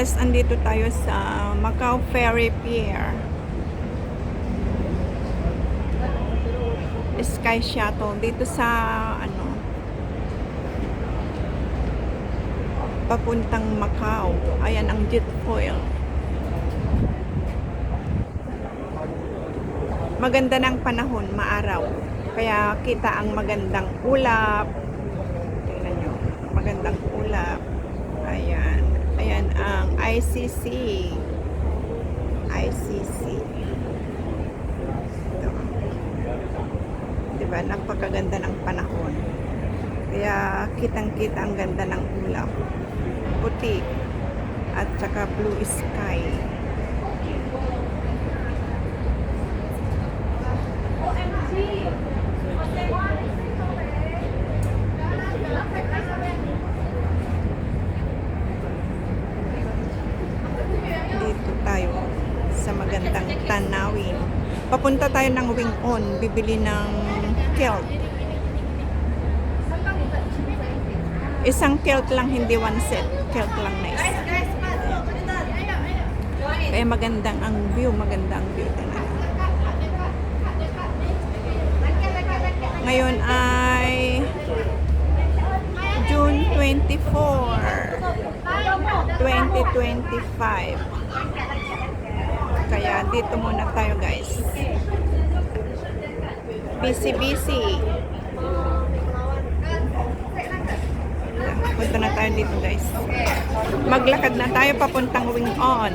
guys, andito tayo sa Macau Ferry Pier. Sky Shuttle dito sa papuntang Macau. Ayan ang jet foil. Maganda ng panahon, maaraw. Kaya kita ang magandang ulap. Tingnan nyo, magandang ulap. Ayan. Ayan ang ICC. ICC. Ito. Diba? Napakaganda ng panahon. Kaya kitang-kita ang ganda ng ulap. Puti. At saka blue sky. Dito tayo sa magandang tanawin. Papunta tayo ng Wing On, bibili ng kilt. Isang kilt lang, hindi one set. Kilt lang na isa. Kaya magandang ang view, magandang view talaga. Ngayon ay June 24, 2025. Kaya dito muna tayo guys. Busy. Punta na tayo dito guys. Maglakad na tayo papuntang Wing On.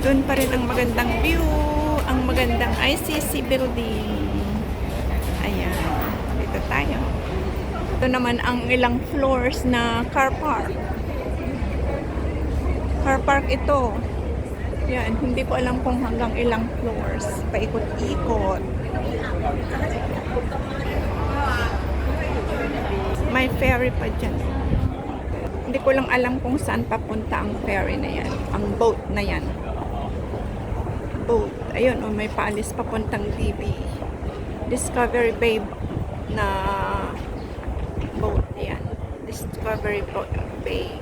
Doon pa rin ang magandang view, ang magandang ICC building. Ayan, dito tayo. Ito naman ang ilang floors na car park. Car park ito. Yan, hindi ko alam kung hanggang ilang floors. Paikot-ikot. May ferry pa dyan. Hindi ko lang alam kung saan papunta ang ferry na yan. Ang boat na yan. Boat. Ayun, may paalis papuntang DB. Discovery Bay na boat yan. Discovery Bay.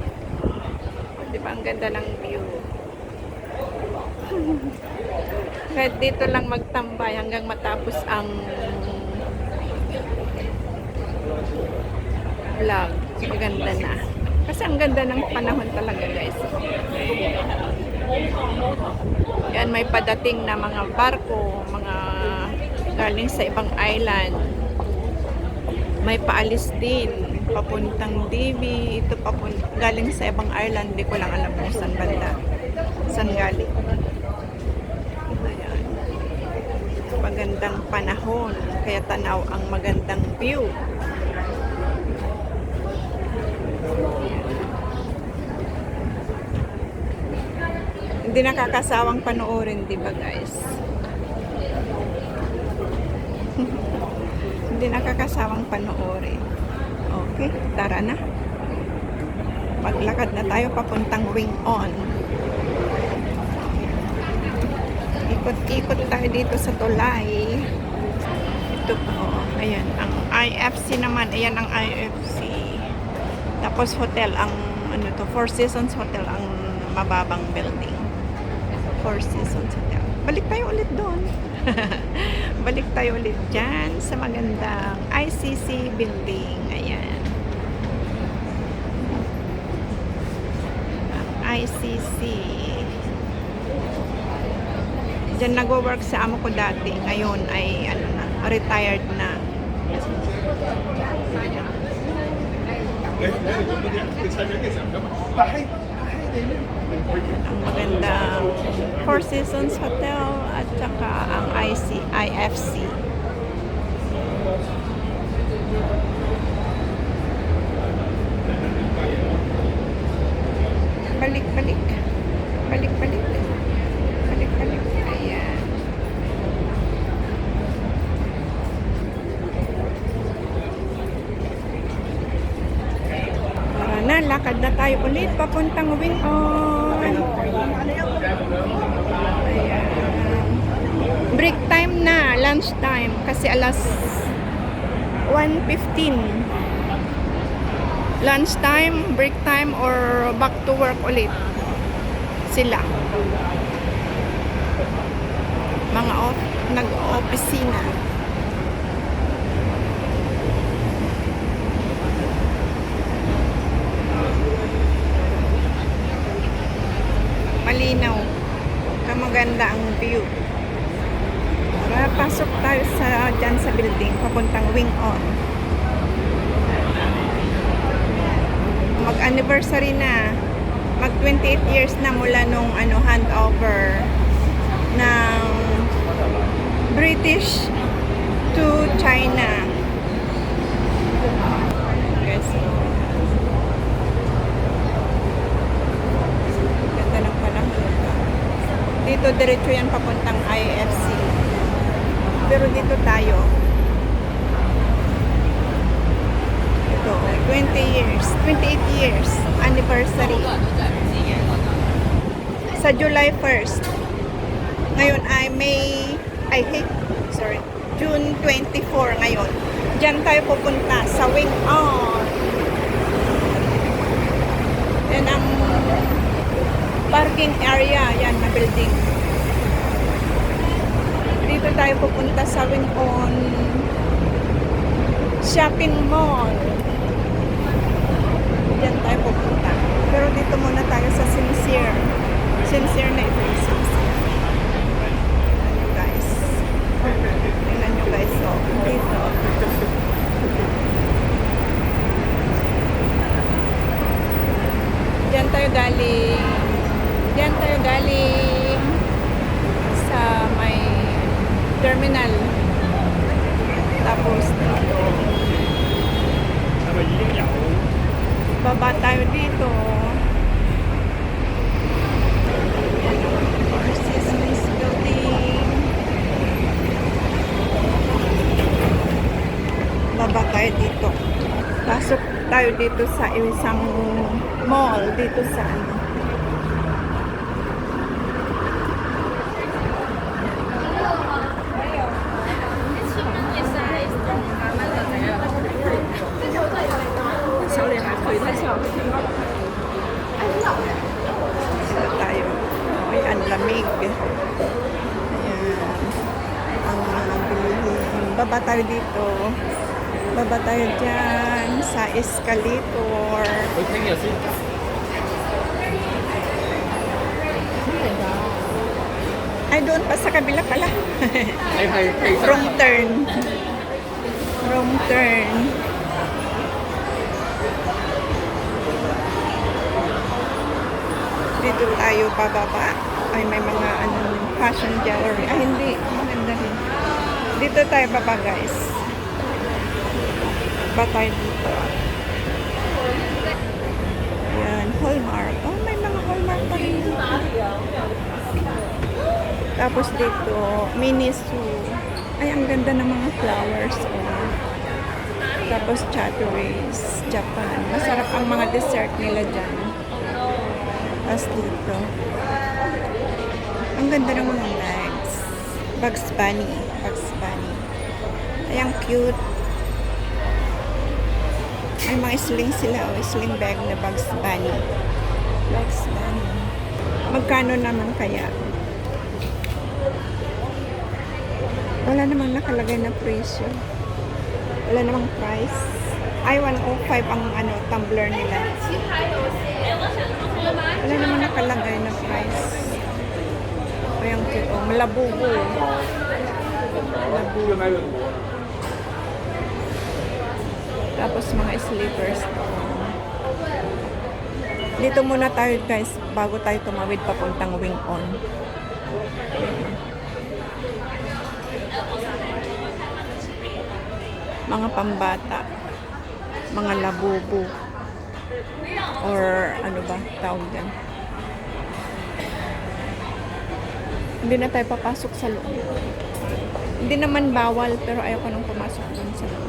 O, diba? Ang ganda ng view. Kahit dito lang magtambay hanggang matapos ang vlog. Maganda na. Kasi ang ganda ng panahon talaga guys. Yan, may padating na mga barko, mga galing sa ibang island. May paalis din papuntang DB. Ito galing sa ibang island. Hindi ko lang alam kung saan banda. Saan galing. Ayan. Magandang panahon. Kaya tanaw ang magandang view. Hindi nakakasawang panoorin, di ba guys? Hindi nakakasawang panoorin. Okay, tara na. Paglakad na tayo papuntang Wing On. Ikot-ikot tayo dito sa tulay. Ito po, ayan, ang IFC naman. Ayan ang IFC. Tapos hotel, ang ano to, Four Seasons Hotel ang mababang building. Four Seasons Hotel. Balik tayo ulit doon. Balik tayo ulit dyan sa magandang ICC building. Ayan. Ang ICC. Diyan nagwo-work sa amo ko dati. Ngayon ay ano na, retired na. Ang magandang Four Seasons Hotel at saka ang IFC. Balik. Ayan. Tara na, lakad na tayo ulit papuntang Wing On. Ayan. Break time na, lunch time kasi alas 1:15. lunch time, break time, or back to work ulit sila. Mga nag-opisina. Malinaw. Maganda ang view. Tara, pasok tayo dyan sa building, papuntang Wing On. Mag-anniversary na. Mag 28 years na mula nung handover ng British to China. Yes. Ganda ng panahon. Dito diretso yan papuntang IFC. Pero dito tayo. Ito, 28 years anniversary. Sa July 1st. Ngayon ay June 24 ngayon. Diyan tayo pupunta sa Wing On. Yan ang parking area. Yan na building. Dito tayo pupunta sa Wing On Shopping Mall. Diyan tayo pupunta. Pero dito muna tayo sa Sincere. Sincere na ito. Tingnan nyo guys, dito. Diyan tayo galing sa may terminal. Tapos dito. Baba tayo dito. Baba tayo dito. Pasok tayo dito sa isang mall dito sa tayo. Ay, ang lamig. Ayan. Ang mga bilihin. Baba tayo dito. Baba tayo dyan sa escalator. Ay, doon pa sa kabila pala. Wrong turn. Wrong turn. Dito tayo pababa. Ay, may mga fashion jewelry. Ay, hindi. Maganda rin. Dito tayo baba, guys. Ba tayo dito. Ayan, Hallmark. Oh, may mga Hallmark pa rin dito. Tapos dito, Miniso. Ay, ang ganda ng mga flowers. Oh. Tapos Chateraise, Japan. Masarap ang mga dessert nila dyan. Tapos dito. Ang ganda ng mga bags. Bugs Bunny. Bugs Bunny. Ay, ang cute. May mga sling sila. O, sling bag na Bugs Bunny. Bugs Bunny. Magkano naman kaya? Wala namang nakalagay na presyo. Wala namang price. Ay, 105 ang tumbler nila. Wala namang nakalagay na price. O yung cute. O, malabugo. Malabugo. Tapos mga slippers. Dito muna tayo guys bago tayo tumawid papuntang Wing On. Mga pambata. Mga labubo. Or ano ba tawag dyan. Hindi na tayo papasok sa loob. Hindi naman bawal pero ayaw ko nang pumasok dun sa loob.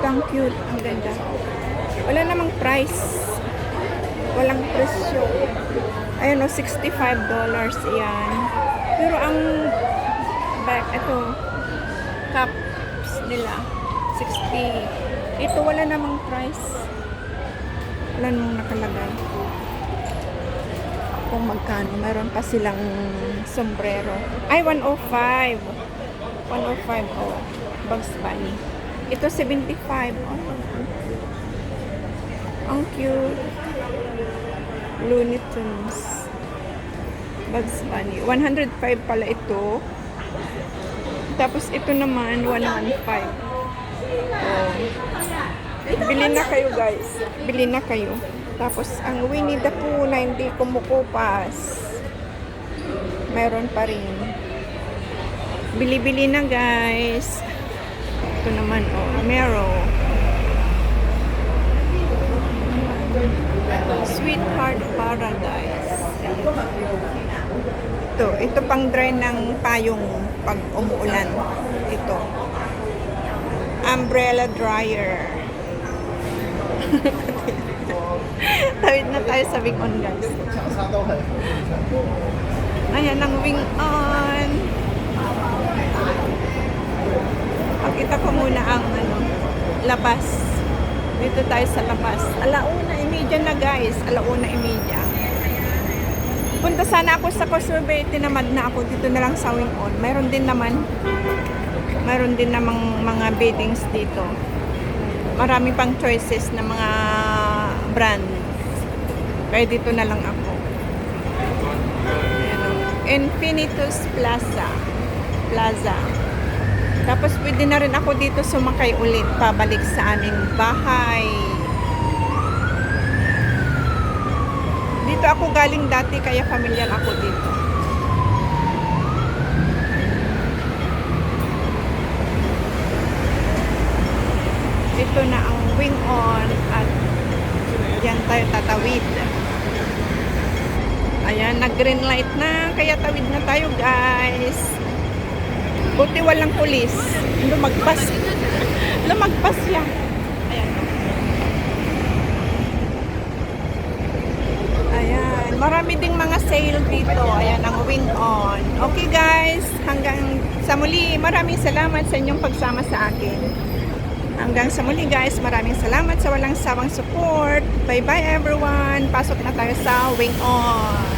Ang cute, ang ganda. Wala namang price. Walang presyo. Ayun o, $65 yan. Pero ang ito, cups nila, 60. Ito wala namang price. Wala namang nakalagay. Kung magkano. Meron pa silang sombrero. Ay, 105. 105, oh. Bugs Bunny. Ito, 75. Oh. Ang cute. Looney Tunes. Bugs Bunny. 105 pala ito. Tapos ito naman, 115. Oh. Bili na kayo, guys. Bili na kayo. Tapos, ang Winnie the Pooh na hindi kumukupas. Meron pa rin. Bili-bili na, guys. Ito naman, oh. Meron. Sweetheart Paradise. Ito pang dry ng payong pag umuulan. Ito. Umbrella dryer. Tawid na tayo sa wing on, guys. Ayan ang wing on. Pakita ko muna ang labas. Dito tayo sa labas. 1:30 na, guys. 1:30. Punta sana ako sa Kosobe. Tinamad na ako. Dito na lang sa wing on. Meron din namang mga beddings dito. Marami pang choices na mga brand. Kaya dito na lang ako. Infinitus Plaza. Tapos pwede na rin ako dito sumakay ulit pabalik sa aming bahay. Dito ako galing dati kaya familiar ako dito. Ito na ang wing on at yan tayo tatawid. Ayan, nag-green light na kaya tawid na tayo, guys. Buti walang pulis. Lumagpas yan. Ayan. Ayan, marami ding mga sale dito. Ayan ang wing on. Okay, guys, hanggang sa muli. Maraming salamat sa inyong pagsama sa akin. Hanggang sa muli, guys. Maraming salamat sa walang sawang support. Bye-bye, everyone. Pasok na tayo sa wing on.